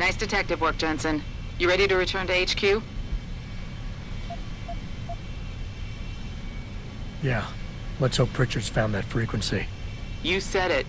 Nice detective work, Jensen. You ready to return to HQ? Yeah. Let's hope Pritchard's found that frequency. You said it.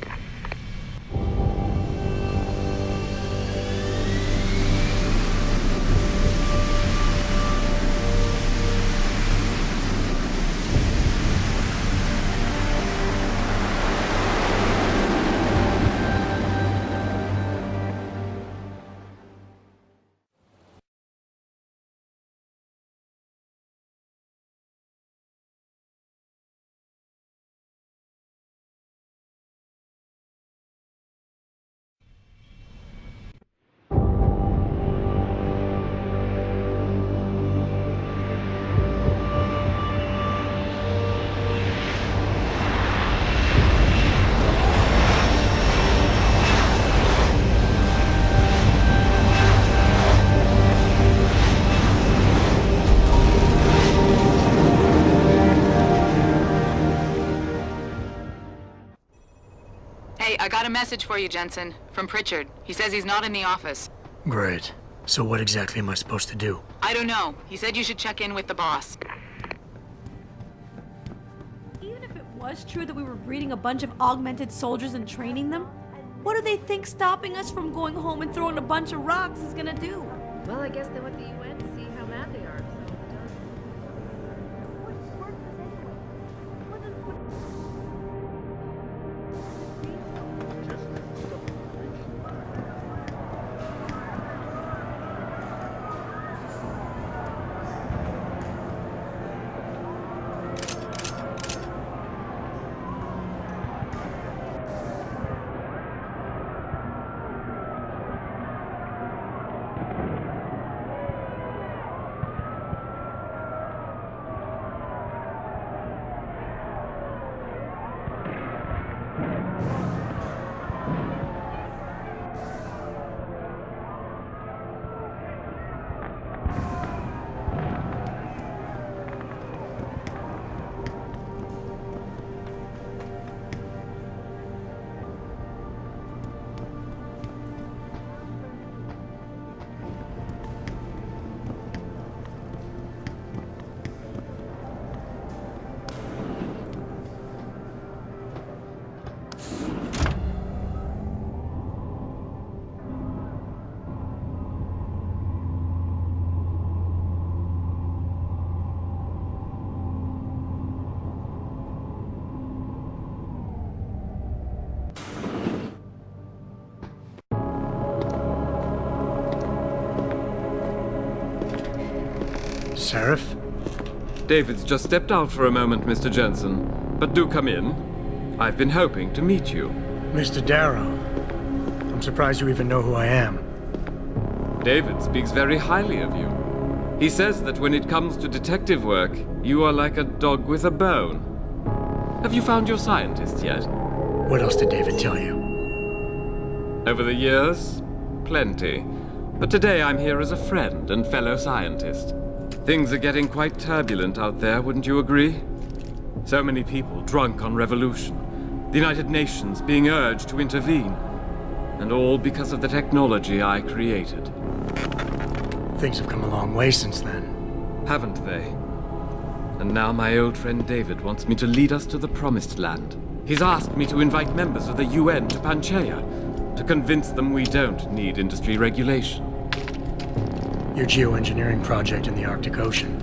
Hey, I got a message for you, Jensen. From Pritchard. He says he's not in the office. Great. So what exactly am I supposed to do? I don't know. He said you should check in with the boss. Even if it was true that we were breeding a bunch of augmented soldiers and training them, what do they think stopping us from going home and throwing a bunch of rocks is gonna do? Well, I guess they went to the UN to see how mad they are. SARIF? David's just stepped out for a moment, Mr. Jensen. But do come in. I've been hoping to meet you. Mr. Darrow. I'm surprised you even know who I am. David speaks very highly of you. He says that when it comes to detective work, you are like a dog with a bone. Have you found your scientist yet? What else did David tell you? Over the years, plenty. But today I'm here as a friend and fellow scientist. Things are getting quite turbulent out there, wouldn't you agree? So many people drunk on revolution. The United Nations being urged to intervene. And all because of the technology I created. Things have come a long way since then. Haven't they? And now my old friend David wants me to lead us to the Promised Land. He's asked me to invite members of the UN to Panchaea, to convince them we don't need industry regulation. Your geoengineering project in the Arctic Ocean.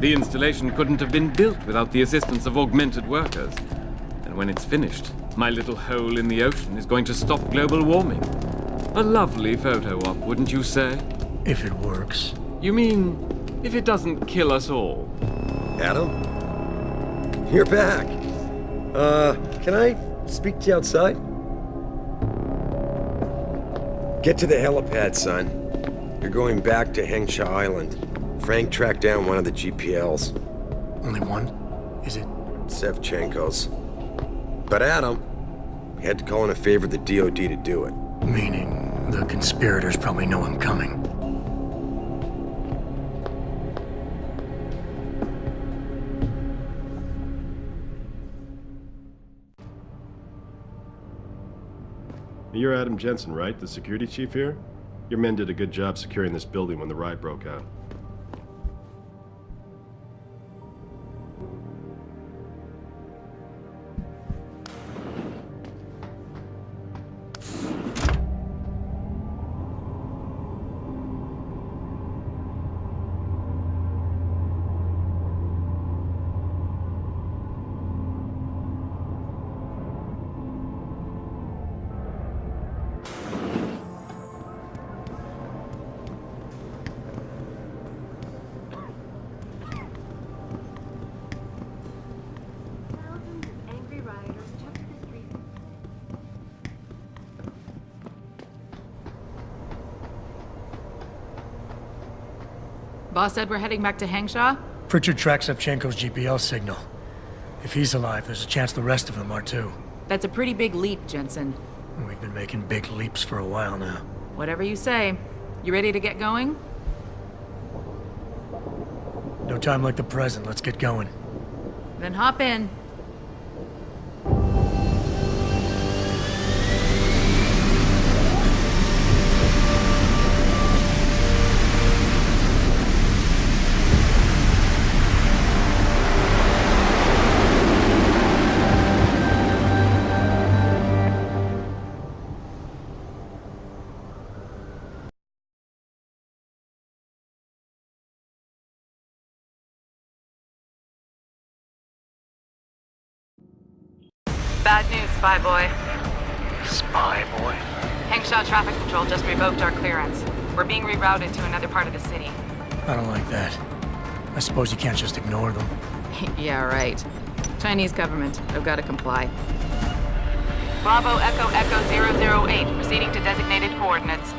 The installation couldn't have been built without the assistance of augmented workers. And when it's finished, my little hole in the ocean is going to stop global warming. A lovely photo op, wouldn't you say? If it works. You mean, if it doesn't kill us all? Adam? You're back. Can I speak to you outside? Get to the helipad, son. You're going back to Hengsha Island. Frank tracked down one of the GPLs. Only one? Is it? Sevchenko's. But Adam, he had to call in a favor of the DOD to do it. Meaning, the conspirators probably know I'm coming. You're Adam Jensen, right? The security chief here? Your men did a good job securing this building when the riot broke out. Thousands of angry rioters took to the streets. Boss said we're heading back to Hangshaw? Pritchard tracks Shevchenko's GPL signal. If he's alive, there's a chance the rest of them are too. That's a pretty big leap, Jensen. We've been making big leaps for a while now. Whatever you say. You ready to get going? No time like the present. Let's get going. Then hop in. Bad news, Spy Boy. Spy boy? Hangshaw Traffic Control just revoked our clearance. We're being rerouted to another part of the city. I don't like that. I suppose you can't just ignore them. Yeah, right. Chinese government. I've got to comply. Bravo Echo Echo 008, proceeding to designated coordinates.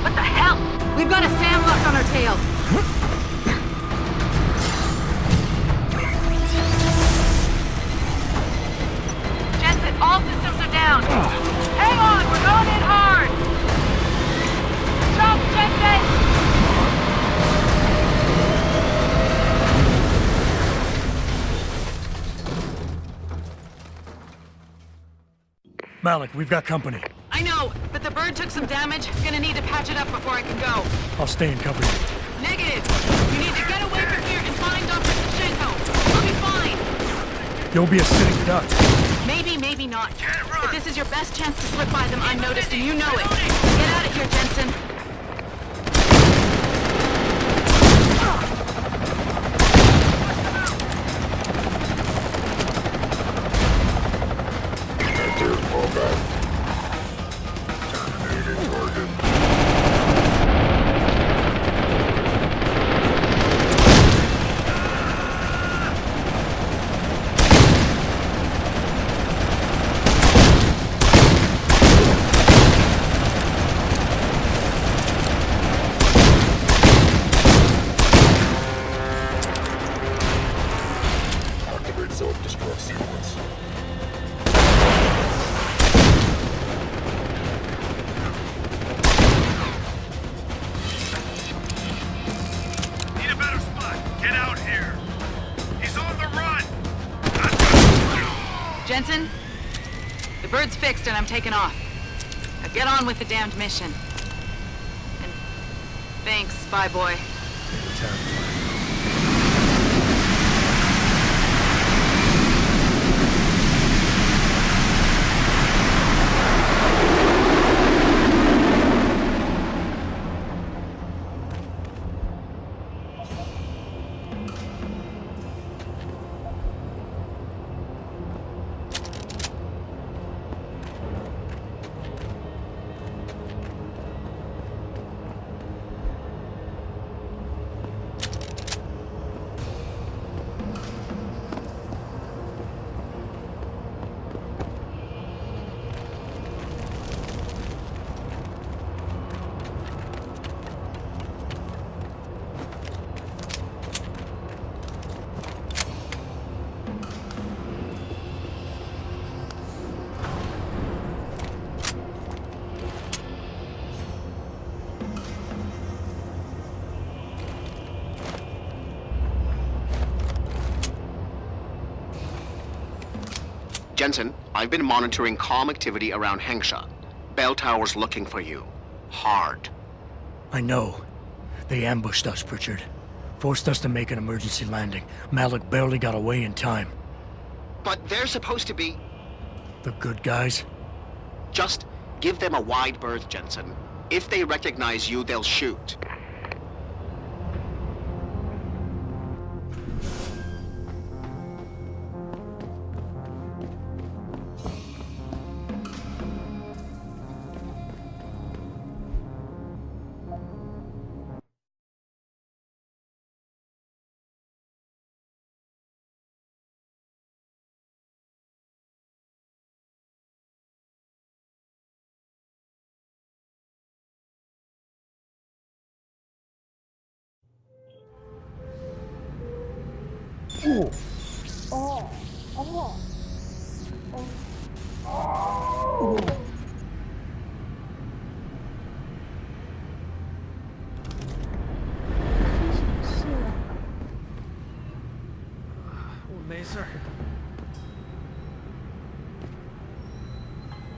What the hell? We've got a SAM lock on our tail. Jensen, all systems are down. Hang on, we're going in hard. Jump, Jensen! Malik, we've got company. I know, but the bird took some damage. Gonna need to patch it up before I can go. I'll stay and cover you. Negative. You need to get away from here and find Dr. Shevchenko. I'll be fine. You'll be a sitting duck. Maybe, maybe not. But this is your best chance to slip by them unnoticed, and you know it. Get out of here, Jensen. Jensen, the bird's fixed and I'm taking off. Now get on with the damned mission. And thanks, Spy Boy. Jensen, I've been monitoring comm activity around Hengsha. Bell Tower's looking for you. Hard. I know. They ambushed us, Pritchard. Forced us to make an emergency landing. Malik barely got away in time. But they're supposed to be... The good guys? Just give them a wide berth, Jensen. If they recognize you, they'll shoot.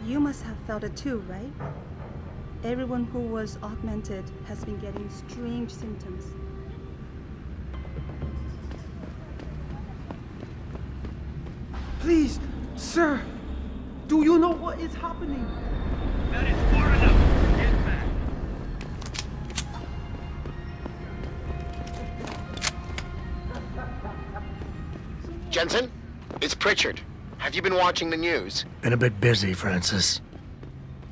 You must have felt it too, right? Everyone who was augmented has been getting strange symptoms. Please, sir, do you know what is happening? That is far enough. Get back. Jensen, it's Pritchard. Have you been watching the news? Been a bit busy, Francis.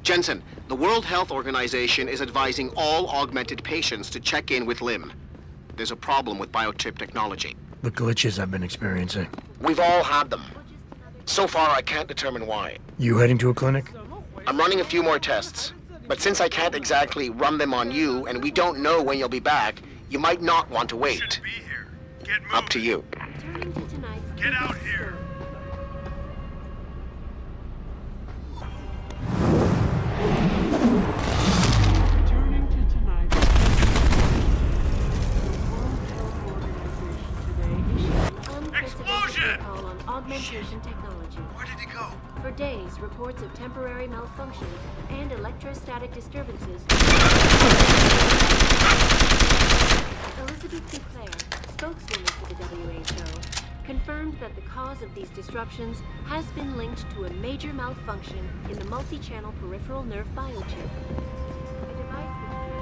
Jensen, the World Health Organization is advising all augmented patients to check in with Lim. There's a problem with biochip technology. The glitches I've been experiencing. We've all had them. So far, I can't determine why. You heading to a clinic? I'm running a few more tests. But since I can't exactly run them on you, and we don't know when you'll be back, you might not want to wait. Be here. Get moving. Up to you. Turning to tonight's Get out here. Returning to tonight. The World Health Organization today issued Explosion! call on augmentation technology. Where did he go? For days, reports of temporary malfunctions and electrostatic disturbances. Elizabeth Duclair, spokeswoman for the WHO, confirmed that the cause of these disruptions has been linked to a major malfunction in the multi-channel peripheral nerve biochip. A device which...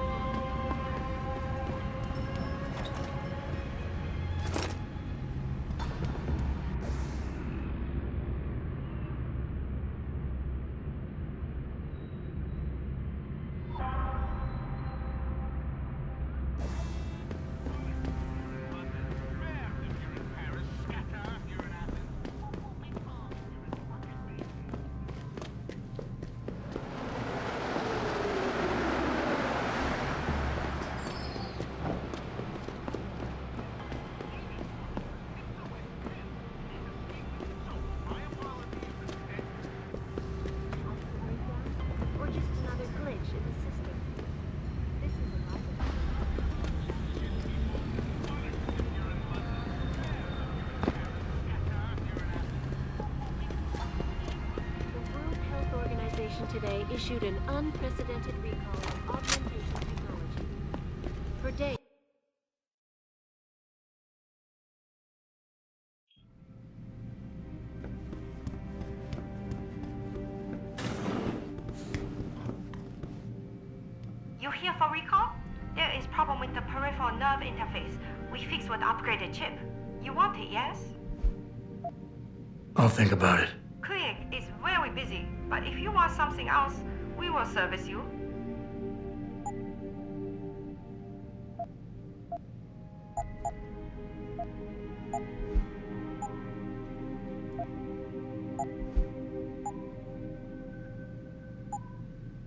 or just another glitch in the system. This is a The World Health Organization today issued an unprecedented recall of augmentation technology. For days, You here for recall? There is problem with the peripheral nerve interface. We fixed with upgraded chip. You want it, yes? I'll think about it. Clinic is very busy, but if you want something else, we will service you.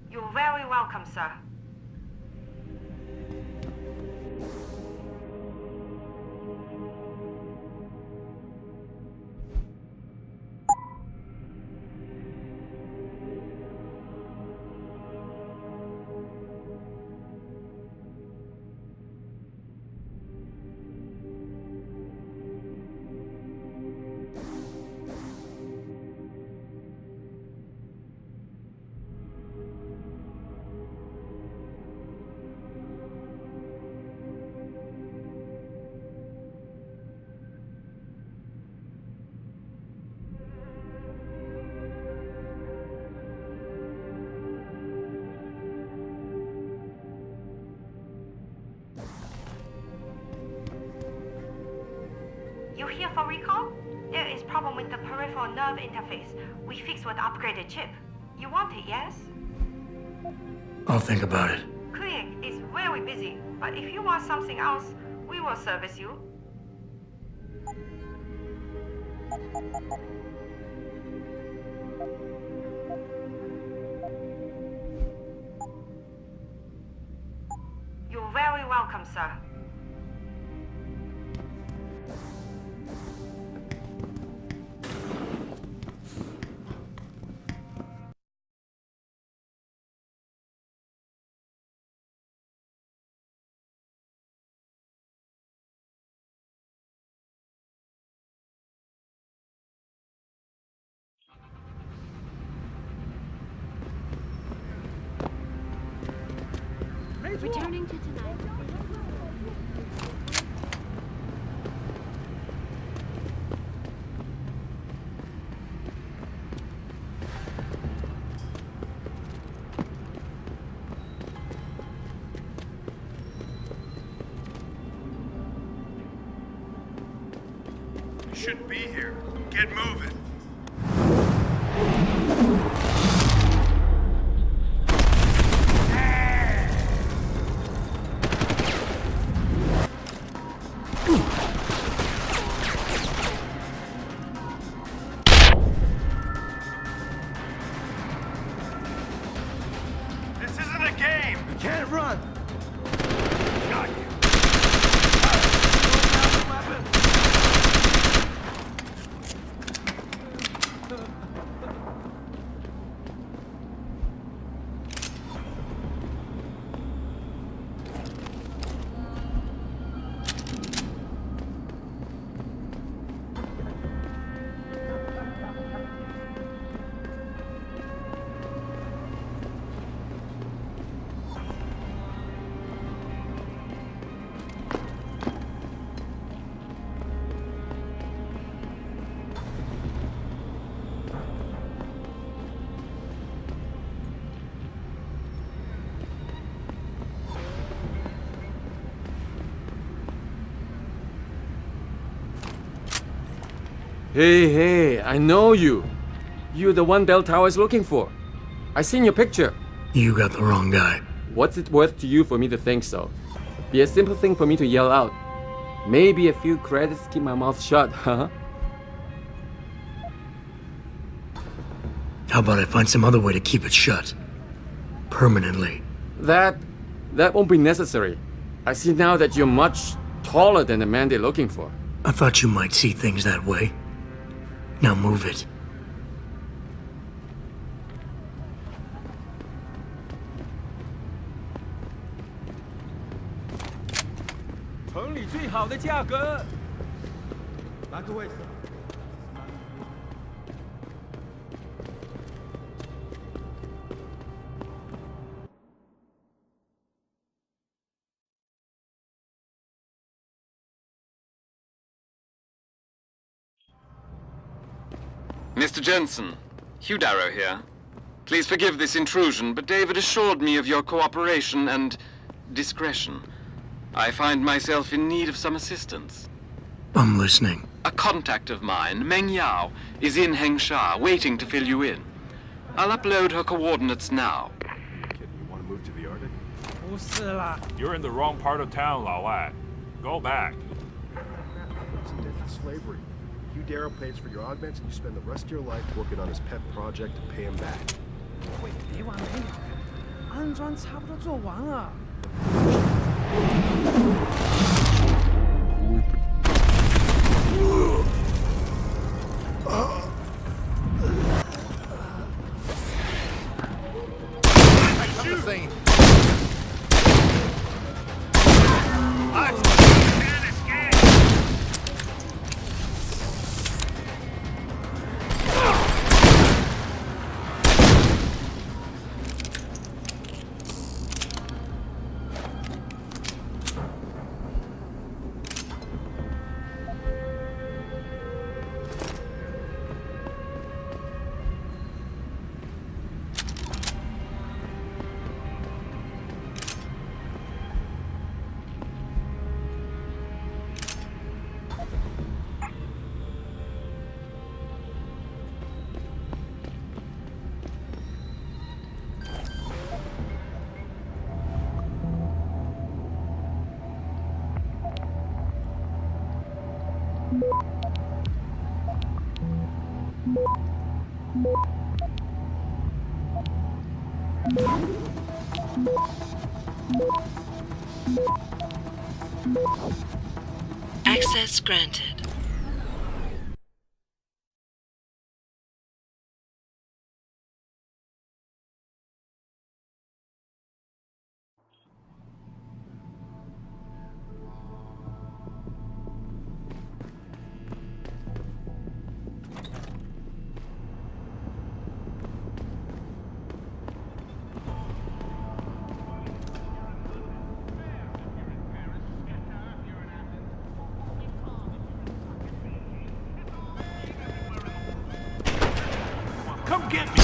You're very welcome, sir. for recall? There is problem with the peripheral nerve interface. We fixed with upgraded chip. You want it, yes? I'll think about it. Clinic is very busy, but if you want something else, we will service you. You're very welcome, sir. Returning to tonight. You shouldn't be here. Get moving. This isn't a game. You can't run. Got you. Hey, I know you. You're the one Del Tower is looking for. I seen your picture. You got the wrong guy. What's it worth to you for me to think so? Be a simple thing for me to yell out. Maybe a few credits keep my mouth shut, huh? How about I find some other way to keep it shut? Permanently. That won't be necessary. I see now that you're much taller than the man they're looking for. I thought you might see things that way. Now move it. 城里最好的价格。拿个位子。Mr. Jensen, Hugh Darrow here. Please forgive this intrusion, but David assured me of your cooperation and discretion. I find myself in need of some assistance. I'm listening. A contact of mine, Meng Yao, is in Hengsha, waiting to fill you in. I'll upload her coordinates now. Are you kidding? You want to move to the Arctic? 不是啦。 You're in the wrong part of town, Lao Wai. Go back. It's indentured slavery. Hugh Darrow pays for your augments, and you spend the rest of your life working on his pet project to pay him back. 喂，别往那里看，安装差不多做完了。Access granted. Come get me!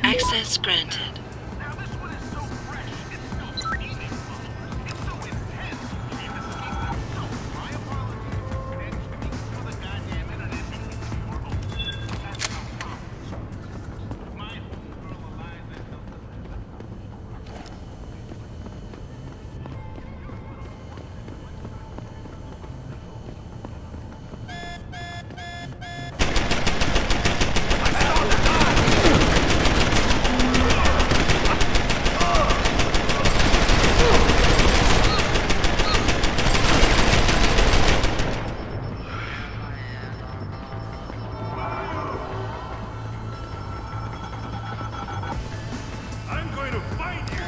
Access granted. I'm going to find you!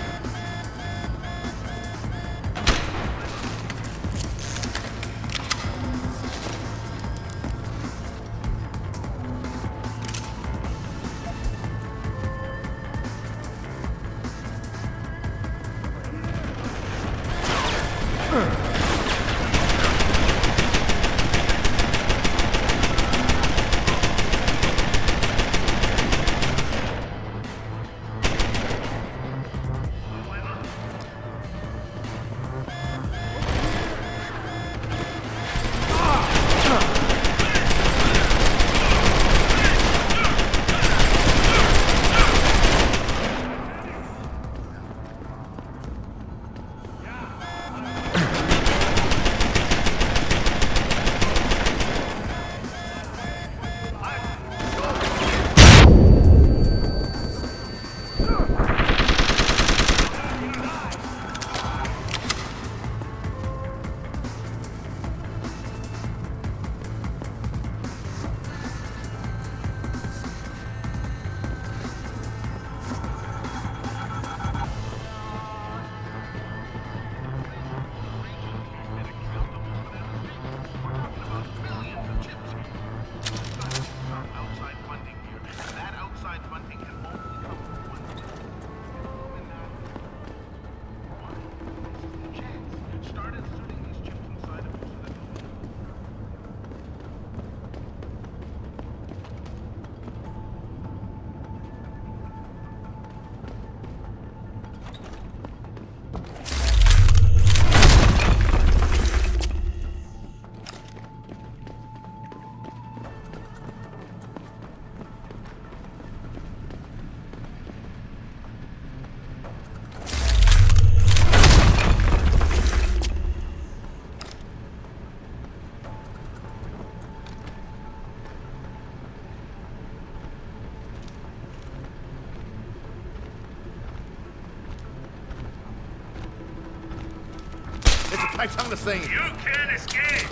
It's time to sing. You can't escape!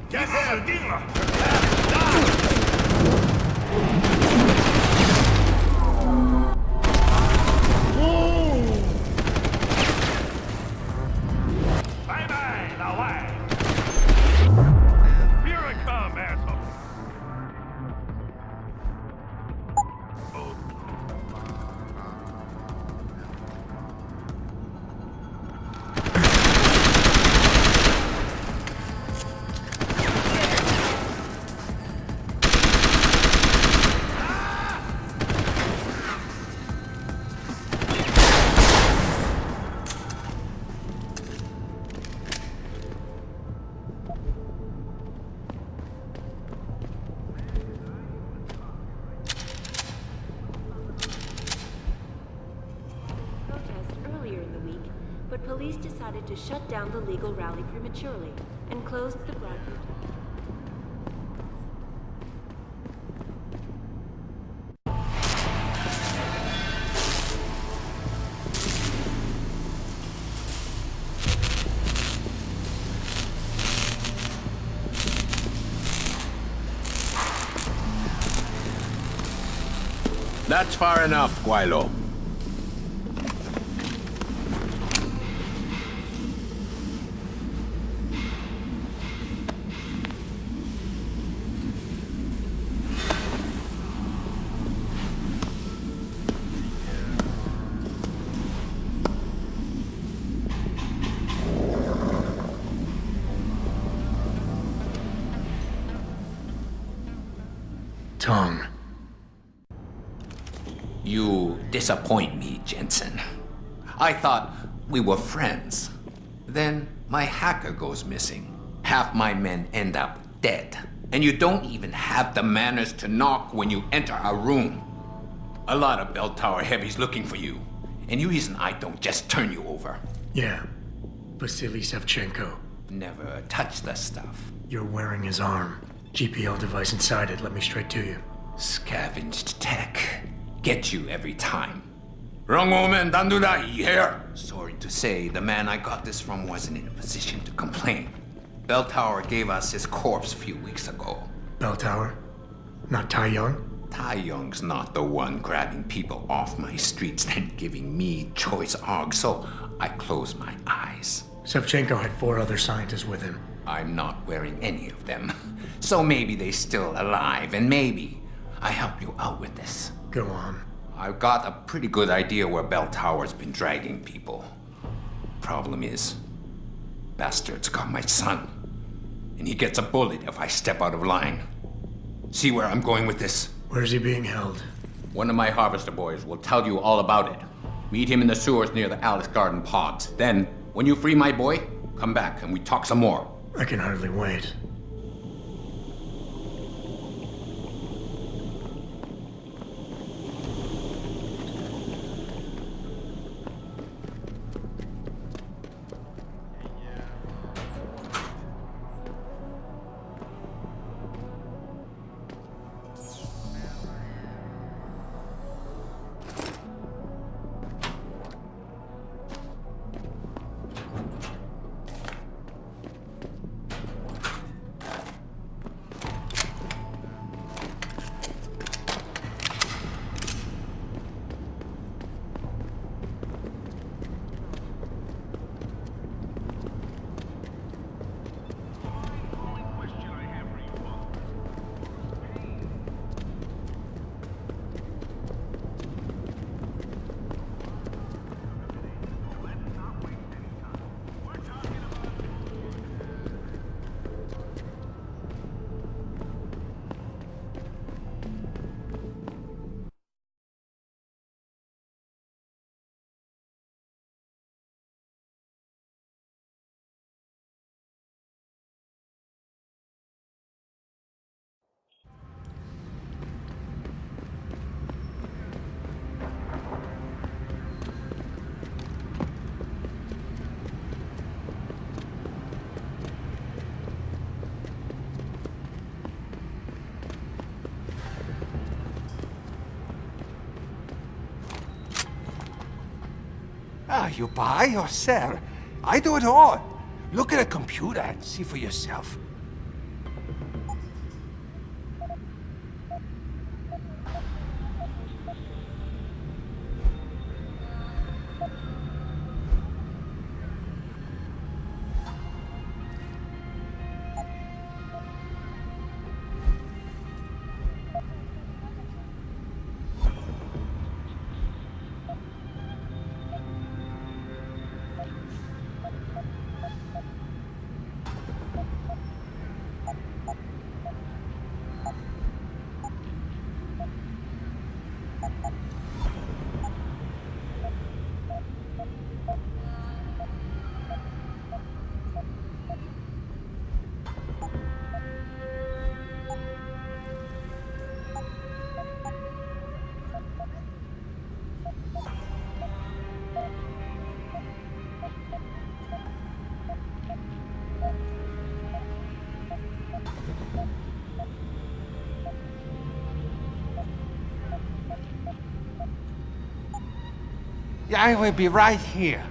该死定了！ 拜拜，老外。Here I come, asshole. But police decided to shut down the legal rally prematurely and closed the Broadwood. That's far enough, Guaylo. Tong. You disappoint me, Jensen. I thought we were friends. Then my hacker goes missing. Half my men end up dead. And you don't even have the manners to knock when you enter a room. A lot of bell tower heavies looking for you. And you reason I don't just turn you over. Yeah. Vasily Sevchenko. Never touch the stuff. You're wearing his arm. GPL device inside it. Let me straight to you. Scavenged tech. Get you every time. Wrong woman, don't do that here. Sorry to say, the man I got this from wasn't in a position to complain. Bell Tower gave us his corpse a few weeks ago. Bell Tower? Not Tai Young? Tai Young's not the one grabbing people off my streets and giving me choice AUG, so I closed my eyes. Sevchenko had 4 other scientists with him. I'm not wearing any of them. So maybe they're still alive, and maybe I help you out with this. Go on. I've got a pretty good idea where Bell Tower's been dragging people. Problem is, bastard's got my son. And he gets a bullet if I step out of line. See where I'm going with this? Where's he being held? One of my harvester boys will tell you all about it. Meet him in the sewers near the Alice Garden pods. Then, when you free my boy, come back and we talk some more. I can hardly wait. You buy or sell? I do it all. Look at a computer and see for yourself. I will be right here.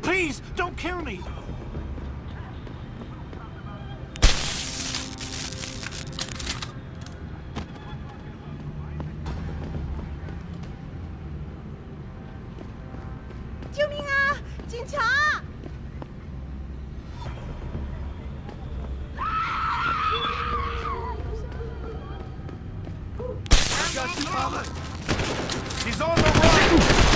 Please, don't kill me! He's on the run!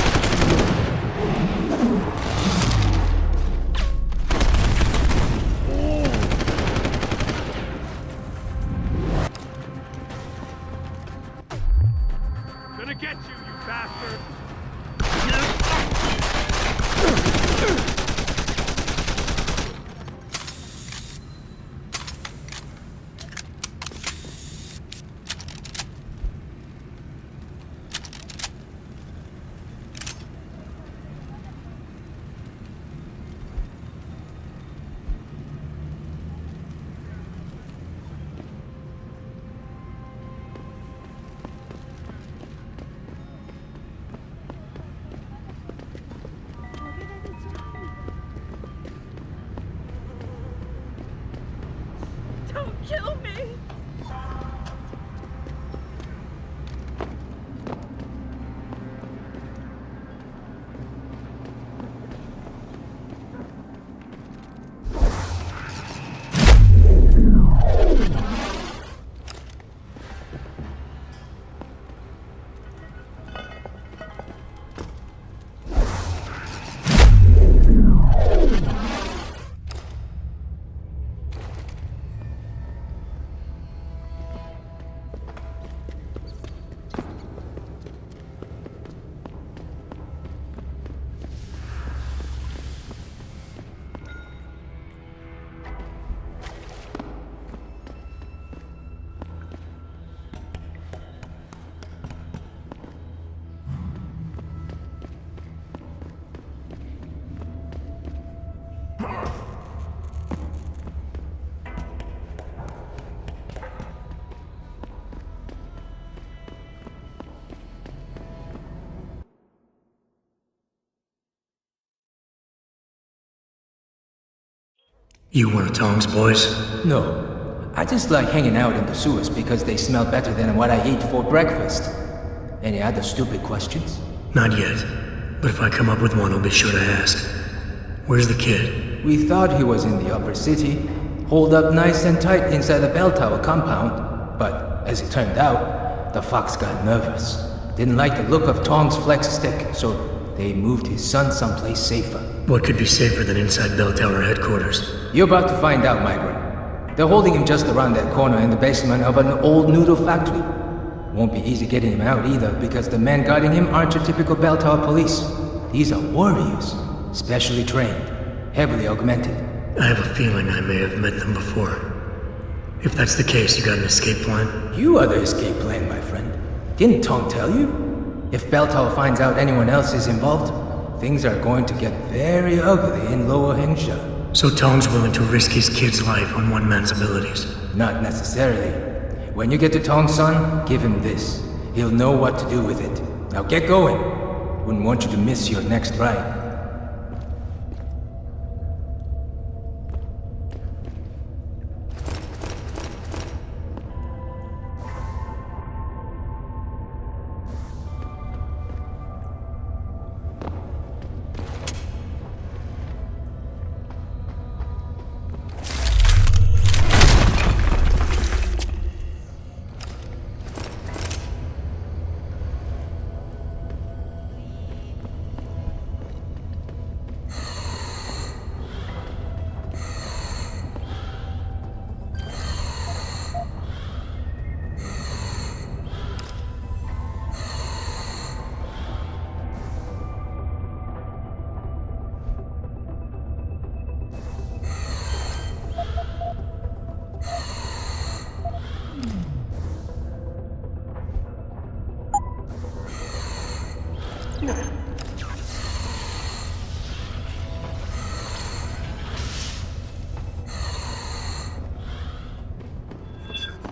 Gonna get you, you bastard! Don't kill me! You one of Tong's boys? No. I just like hanging out in the sewers because they smell better than what I eat for breakfast. Any other stupid questions? Not yet. But if I come up with one, I'll be sure to ask. Where's the kid? We thought he was in the upper city, holed up nice and tight inside the bell tower compound. But, as it turned out, the fox got nervous. Didn't like the look of Tong's flex stick, so they moved his son someplace safer. What could be safer than inside bell tower headquarters? You're about to find out, migrant. They're holding him just around that corner in the basement of an old noodle factory. Won't be easy getting him out either, because the men guarding him aren't your typical bell tower police. These are warriors, specially trained, heavily augmented. I have a feeling I may have met them before. If that's the case, you got an escape plan? You are the escape plan, my friend. Didn't Tong tell you? If bell tower finds out anyone else is involved, things are going to get very ugly in Lower Hengsha. So Tong's willing to risk his kid's life on one man's abilities? Not necessarily. When you get to Tong's son, give him this. He'll know what to do with it. Now get going. Wouldn't want you to miss your next ride.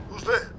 Who's there?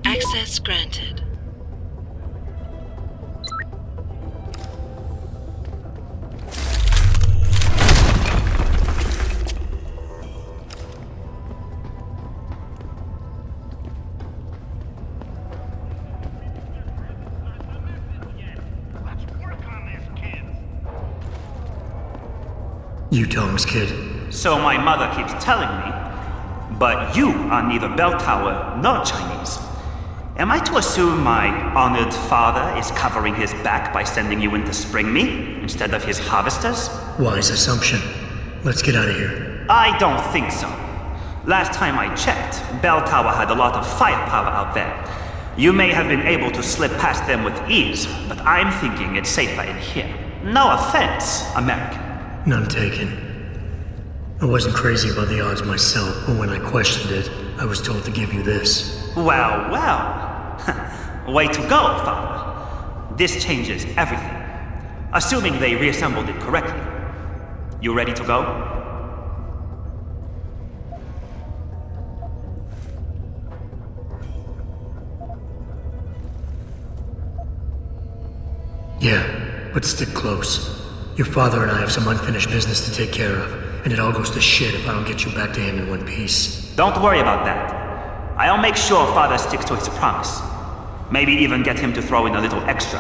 Access granted. You TONG'S kid. So my mother keeps telling me. But you are neither bell tower nor Chinese. Am I to assume my honored father is covering his back by sending you in to spring me instead of his harvesters? Wise assumption. Let's get out of here. I don't think so. Last time I checked, Bell Tower had a lot of firepower out there. You may have been able to slip past them with ease, but I'm thinking it's safer in here. No offense, American. None taken. I wasn't crazy about the odds myself, but when I questioned it, I was told to give you this. Well, well. Way to go, Father. This changes everything. Assuming they reassembled it correctly. You ready to go? Yeah, but stick close. Your father and I have some unfinished business to take care of, and it all goes to shit if I don't get you back to him in one piece. Don't worry about that. I'll make sure Father sticks to his promise. Maybe even get him to throw in a little extra.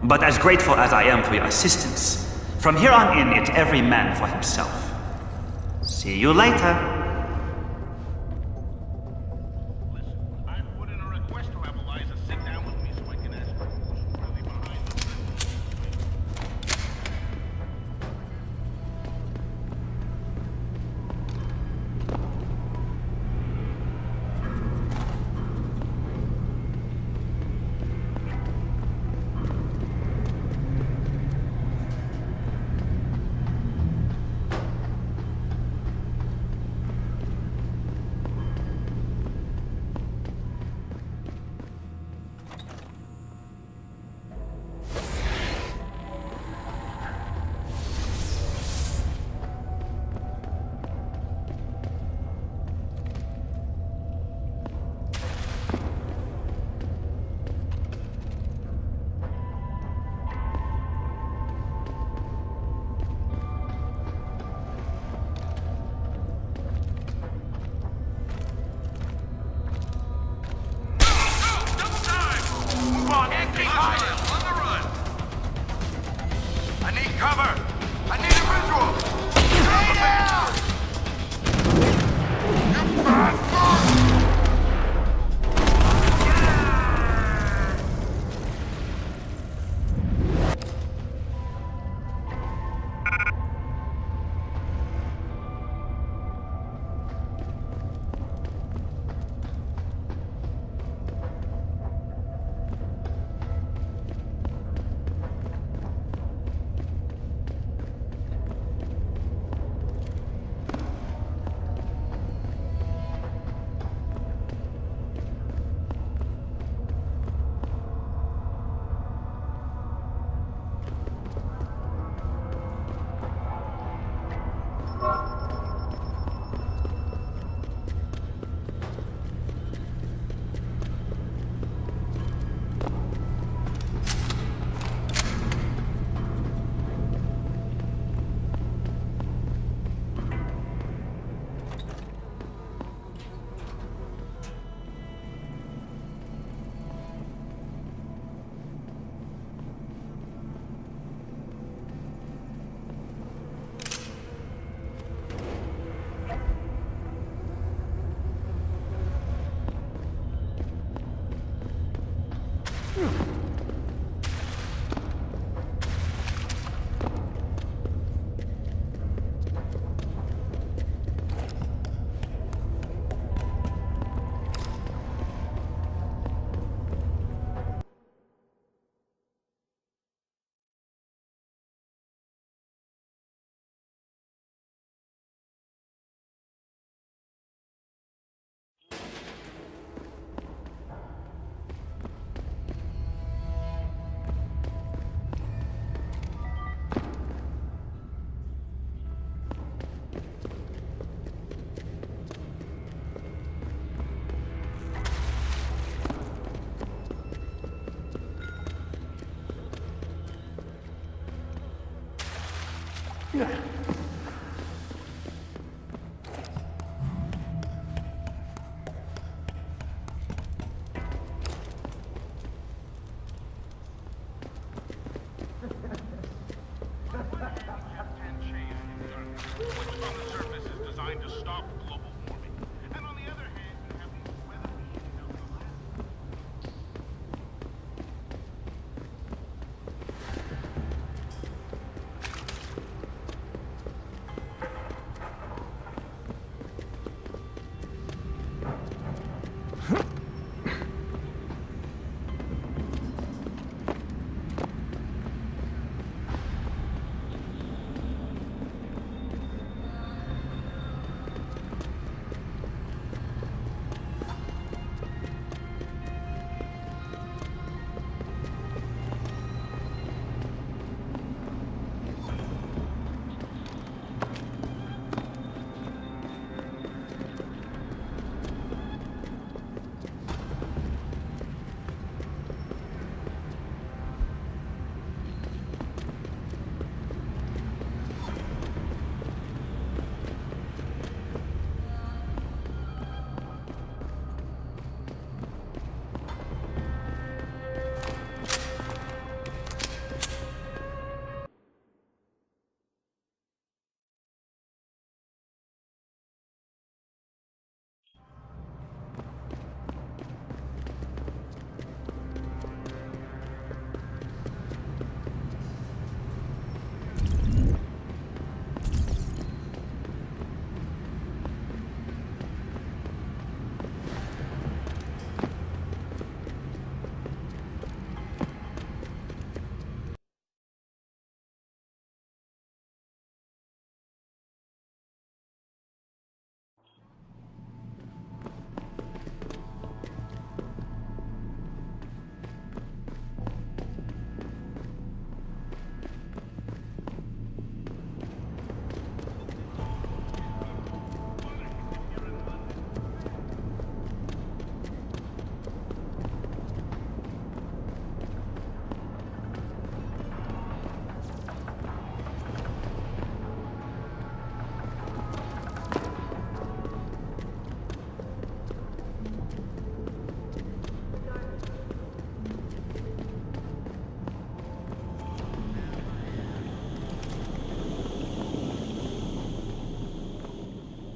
But as grateful as I am for your assistance, from here on in, it's every man for himself. See you later.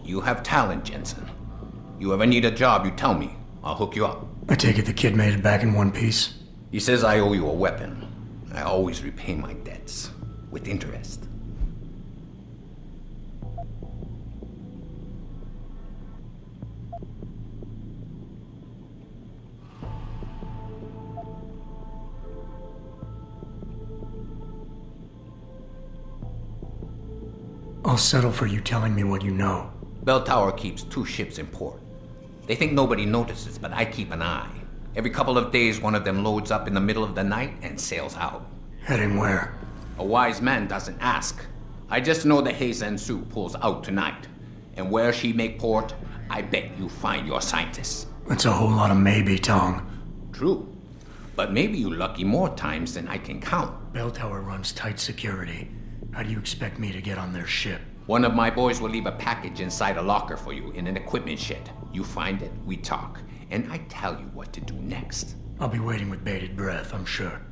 You have talent, Jensen. You ever need a job, you tell me. I'll hook you up. I take it the kid made it back in one piece? He says I owe you a weapon. I always repay my debts. With interest. I'll settle for you telling me what you know. Bell Tower keeps 2 ships in port. They think nobody notices, but I keep an eye. Every couple of days, one of them loads up in the middle of the night and sails out. Heading where? A wise man doesn't ask. I just know the Heizen Su pulls out tonight. And where she make port, I bet you find your scientists. That's a whole lot of maybe, Tong. True. But maybe you lucky more times than I can count. Bell Tower runs tight security. How do you expect me to get on their ship? One of my boys will leave a package inside a locker for you in an equipment shed. You find it, we talk, and I tell you what to do next. I'll be waiting with bated breath, I'm sure.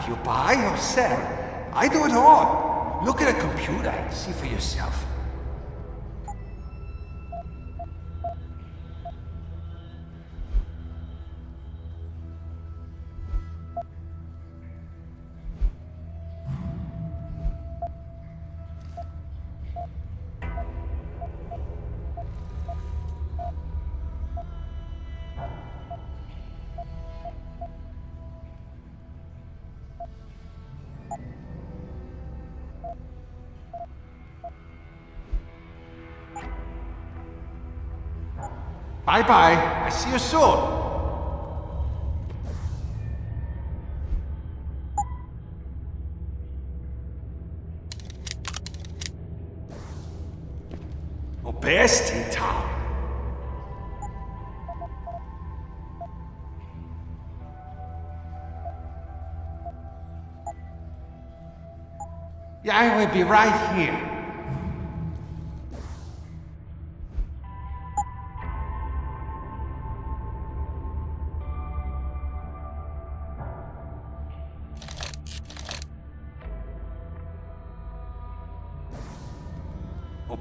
You buy or sell? I do it all. Look at a computer and see for yourself. Bye-bye. I see you soon. Oh, best in town. Yeah, I will be right here.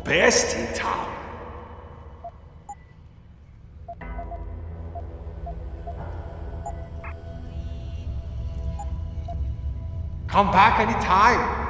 Best in town. Come back anytime.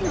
On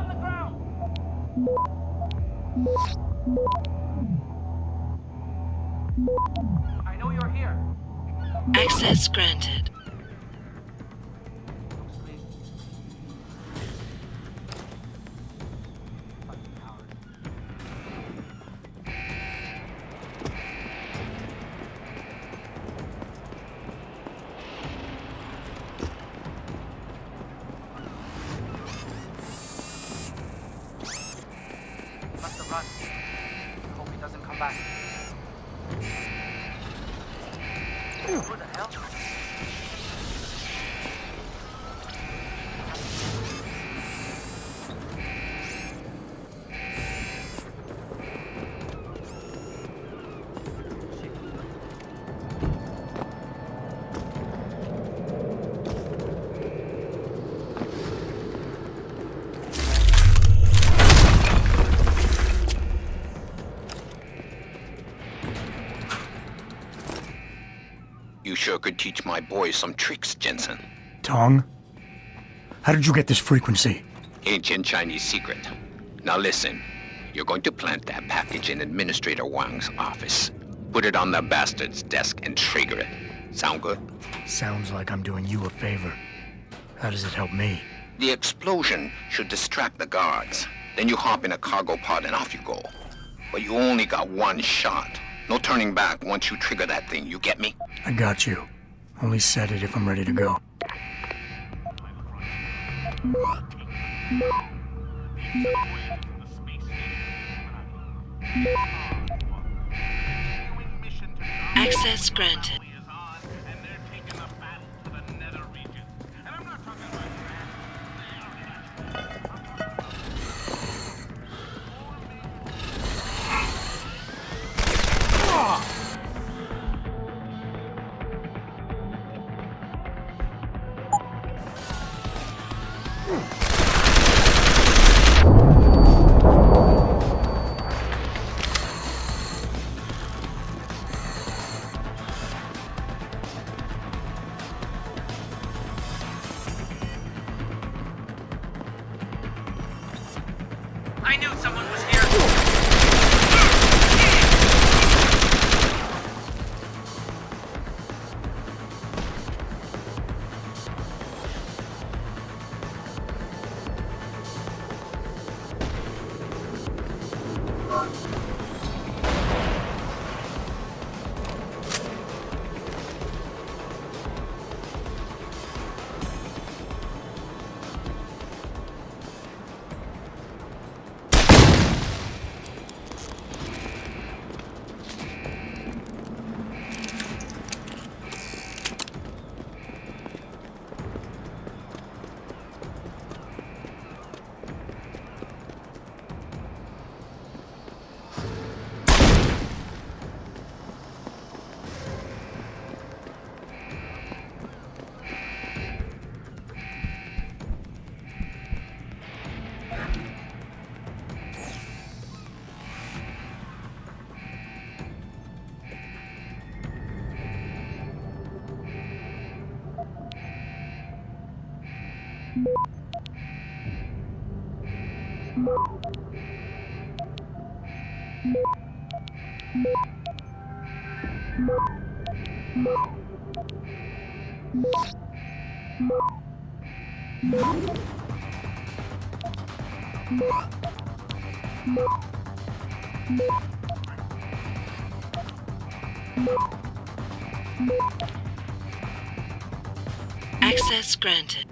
the ground! I know you're here. Access granted. Must have run. Hope he doesn't come back. Who the hell? You sure could teach my boys some tricks, Jensen. Tong? How did you get this frequency? Ancient Chinese secret. Now listen, you're going to plant that package in Administrator Wang's office. Put it on the bastard's desk and trigger it. Sound good? Sounds like I'm doing you a favor. How does it help me? The explosion should distract the guards. Then you hop in a cargo pod and off you go. But you only got one shot. No turning back once you trigger that thing, you get me? I got you. Only set it if I'm ready to go. Access granted. I knew someone was here. Access granted.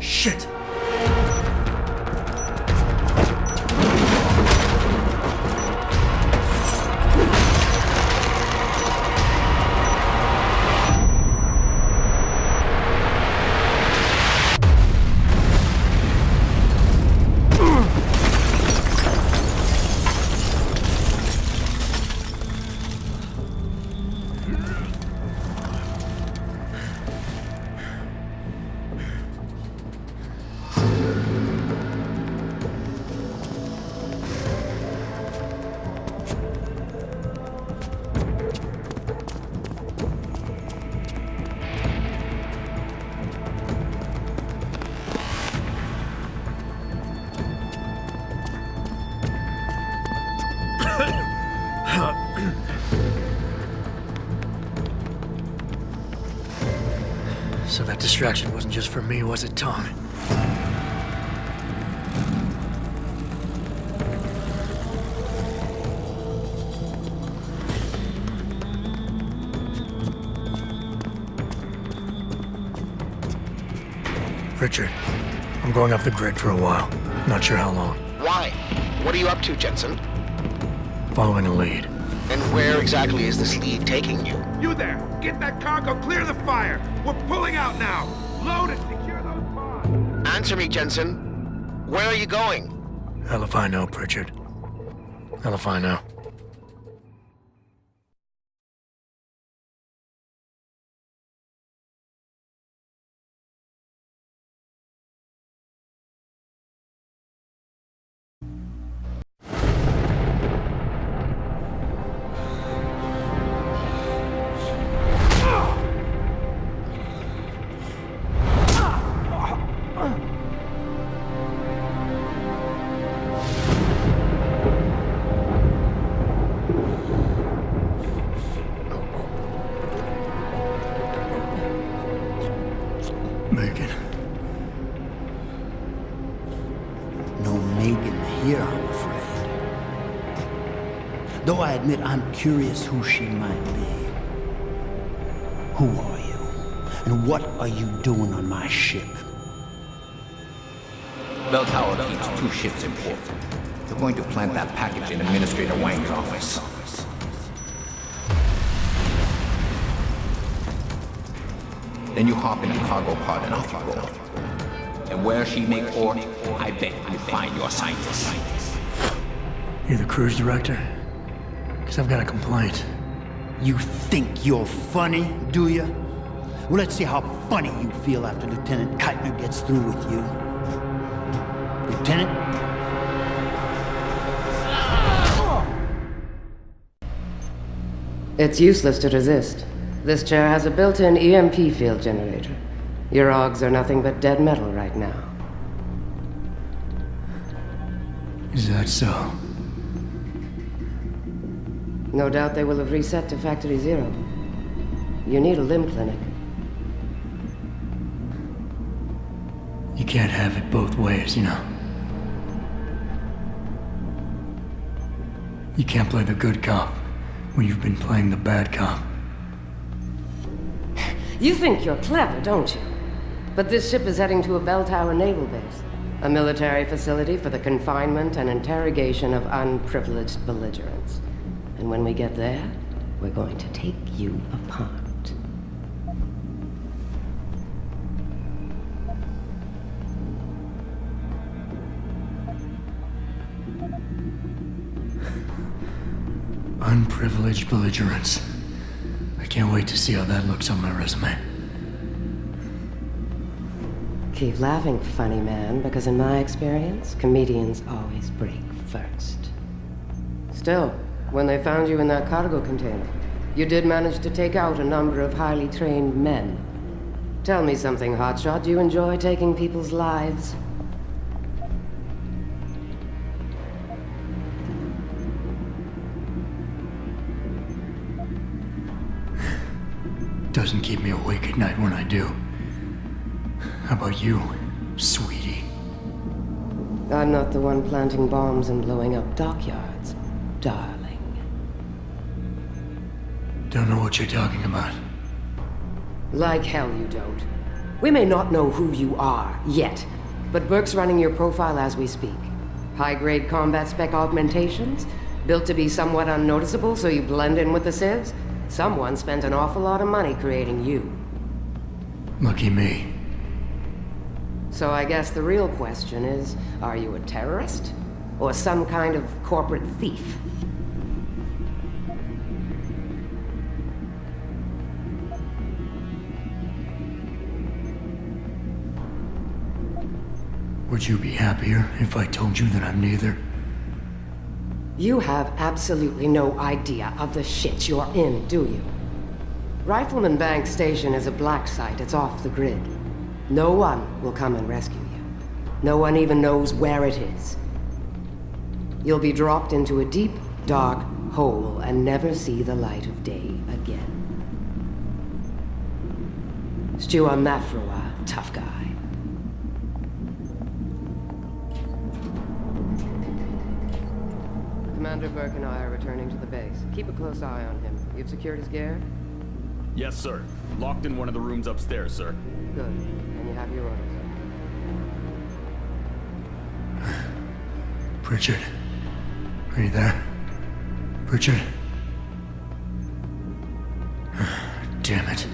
Shit! So that distraction wasn't just for me, was it, Tong? Richard, I'm going off the grid for a while. Not sure how long. Why? What are you up to, Jensen? Following a lead. And where exactly is this lead taking you? You there! Get that cargo, clear the fire! We're pulling out now! Load and secure those bombs! Answer me, Jensen. Where are you going? Hell if I know, Pritchard. Hell if I know. Megan. No Megan here, I'm afraid. Though I admit I'm curious who she might be. Who are you? And what are you doing on my ship? Bell Tower keeps 2 ships in port. They're going to plant that package in Administrator Wang's office. Then you hop in a cargo pod and off you go. And where she may port, I bet you find your scientists. You're the cruise director? Because I've got a complaint. You think you're funny, do you? Well, let's see how funny you feel after Lieutenant Keitner gets through with you. Lieutenant? It's useless to resist. This chair has a built-in EMP field generator. Your augs are nothing but dead metal right now. Is that so? No doubt they will have reset to Factory Zero. You need a limb clinic. You can't have it both ways, you know. You can't play the good cop when you've been playing the bad cop. You think you're clever, don't you? But this ship is heading to a bell tower naval base. A military facility for the confinement and interrogation of unprivileged belligerents. And when we get there, we're going to take you apart. Unprivileged belligerents. I can't wait to see how that looks on my resume. Keep laughing, funny man, because in my experience, comedians always break first. Still, when they found you in that cargo container, you did manage to take out a number of highly trained men. Tell me something, Hotshot. Do you enjoy taking people's lives? Doesn't keep me awake at night when I do. How about you, sweetie? I'm not the one planting bombs and blowing up dockyards, darling. Don't know what you're talking about. Like hell you don't. We may not know who you are, yet, but Burke's running your profile as we speak. High-grade combat spec augmentations, built to be somewhat unnoticeable so you blend in with the civs. Someone spent an awful lot of money creating you. Lucky me. So I guess the real question is, are you a terrorist? Or some kind of corporate thief? Would you be happier if I told you that I'm neither? You have absolutely no idea of the shit you're in, do you? Rifleman Bank Station is a black site. It's off the grid. No one will come and rescue you. No one even knows where it is. You'll be dropped into a deep, dark hole and never see the light of day again. Stew on that for a while, tough guy. Commander Burke and I are returning to the base. Keep a close eye on him. You've secured his gear? Yes, sir. Locked in one of the rooms upstairs, sir. Good. And you have your orders. Richard? Are you there? Richard? Damn it.